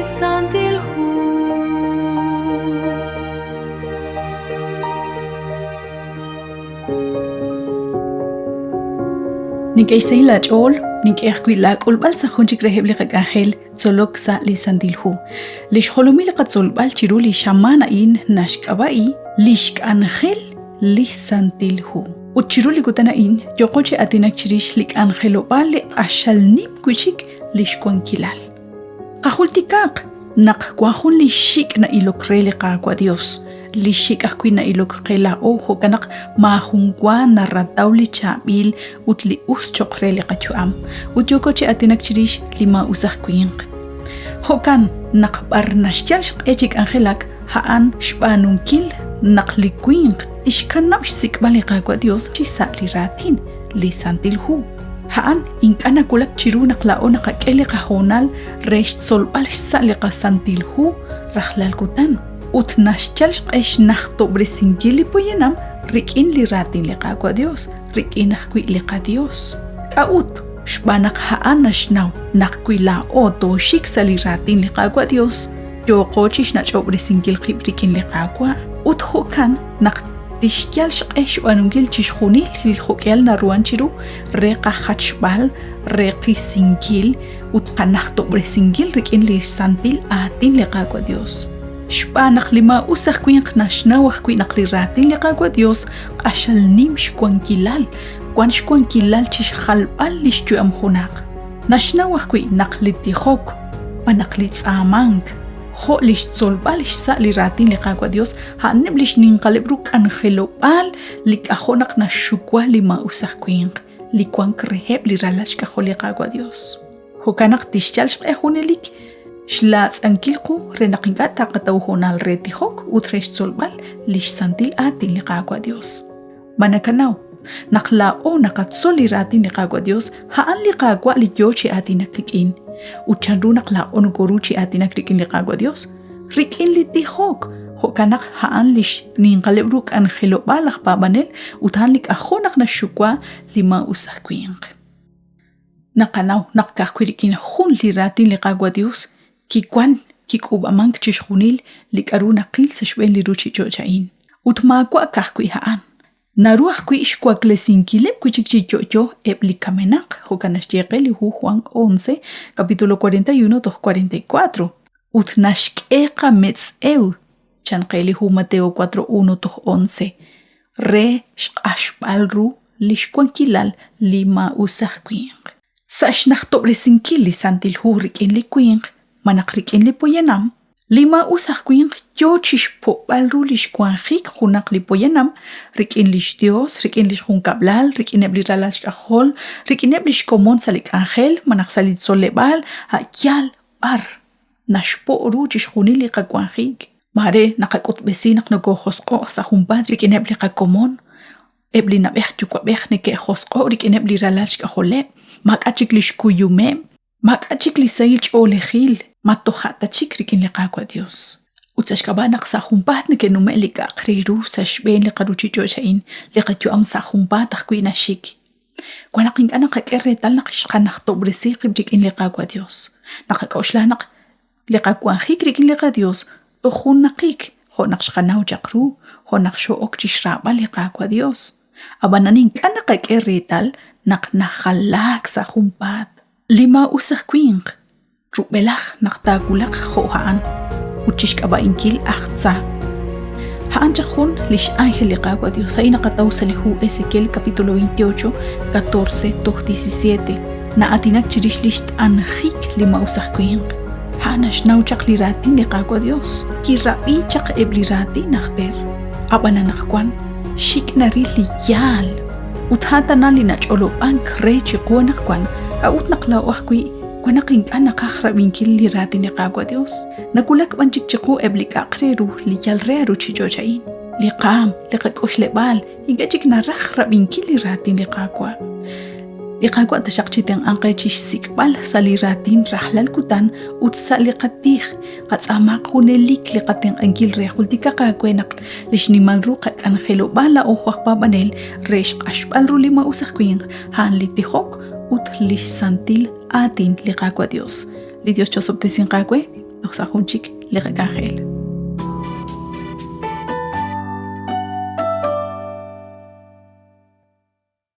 lisantil hu. Nikay la chol, nikay kwila kulbal sa khunjik rehebli kagahel zolok sa lisandilhu. Lish holumil katzolbal chiruli shamana in nashkabai lishk angel lisandilhu. Uchiruli gutana in yokoche atinak chirish lik angelo bale ashal nim kuchik lish kwankilal. Kahultikak nak kwahun lishik na ilokrele kwa Dios. Lishik akwi na ilokrela oho kanak mahungwa na ratauli chabil utli chokrele kachuam. Utyokoche atinak chirish lima usahkwing. Hokan nak barnashtial echik angelak haan shbanunkil nak likwing tishkanap sikbali kwa Dios chisa liratin lisantilhu. Haan inkana kulak chiru naklao nakakele kahonal resh solbal sali kasantilhu rahlal kutan. Ut nashchal shqesh nakhto brisingili poyenam rikin liratin liqa kwa Dios rikin akwi liqa Dios kaut shbanak haan nashnaw nakwi lao to shik saliratin liqa kwa Dios yoqochish nacho brisingil khibrikin liqa kwa ut hokan nak tishkyal shqesh wanungil chishkhunil hilkhokyal naruan chiru reqa khachbal reqi singil ut kanakto brisingil rikin lisantil atin liqa kwa Dios Shpanak lima usah kwing nashnawah kwing nakliratin liqa kwa Dios ashal nim shkwankilal kwan shkwankilal chish khalbal lishtu amkhunak nashnawah kwing naklitihok manaklitsamang ho lish tsolbal sa liratin liqa kwa Dios hanem lish ninqalebruk angelobal likahonak nashukwa lima usah kwing likwan kreheb liralash kaholiqa kwa Dios hokanak tishchal shqehunelik Shlats ankilku renaqinga taqatawhonal retihok utresh solbal lish santil atin liqa kwa Dios. Manakanaw, naklao nakatsoli ratin liqa kwa Dios haan liqa kwa liyochi atin nakikin. Uchanru naklao nugoruchi atin nakikin liqa kwa Dios. Rikin litihok, hokanak haan lish ninqalebruk angelo balak pabanel utan lik ahonak na shukwa lima usahkwing. Nakanaw nakkakwirikin hun liratin liqa kwa Dios. Kikwan kikubamang chishkhunil likaruna qil sashben liruchi chochain utmakwa kahkwi haan naruah kwi ishkwa klesinkilep kuchikchichocho eplikamenak hokanashyeqeli hu Juan 11 capítulo 41 to 44 utnashkeqa metzeu chanqeli hu Mateo 4:1 to 11 re shqashbalru lishkwankilal lima usahkwing sashnaqtobresinkili santil hurikin likwing manakrikin lipoyanam lima usahkwing yochish po balrulish kwanjik hunak lipoyanam rikin lish Dios rikin lish hunkablal rikin ebliralash kahol rikin eblish komon salik angel manaksalit solebal hayal bar nashpo ruchish hunili kakwanjik mare nakakut besinak nagohosko sa humbat rikin ebli kakomon ebli nabeh tukwabeh neke hosko rikin ebliralash kahole makachik lish kuyume makachik lisayich olehil matohata chikrikin liqa kwa Dios. Utashkabanak sa humpat ni kenume liqa kriru sa shben liqa ruchicho shain liqa tuam sa humpat akwi na shik. Kwa naking anak kakeretal nakishkanak tobresi kibrikin liqa kwa Dios. Nakakauslanak liqa kwa hikrikin liqa Dios tohun nakik ho nakshkanaw jakru ho nakshook chishraba liqa kwa Dios. Abananing anak kakeretal naknakhalak sa humpat. Lima usah kwing Rubelach naktagulak hohaan uchishkaba inkil achtsa haan chakun lish ángel liqa kwa Dios ay nakataw sa lihu Ezequiel capítulo 28 14 to 17 na atinak chirish lisht anjik lima usahkwing haan ashnaw chak liratin liqa kwa Dios kirabi chak eblirati nakter abananakwan shik nari liyal uthata nali nacholoban kre chikuanakwan kaut naklawakwi Kwanaking anakakrabing kiliratin ni kwa Dios. Nakulak banchikchiku eblik akreru liyal reru chichochain. Liqam, liqakuslebal, ingachik narakrabing kiliratin ni kwa. Liqagwa tashakchiteng angkachish sikbal saliratin rahlal kutan utsa liqatih qatsama kunelik liqateng angil rehul tikakakwenak lishnimanru kak angelo bala o huakpabanel resh ashbal rulima usahkwing han litihok ut lish santil atin liqa kwa Dios. Li Dios chosob tesin kakwe, Doksa hunchik liqaqajel.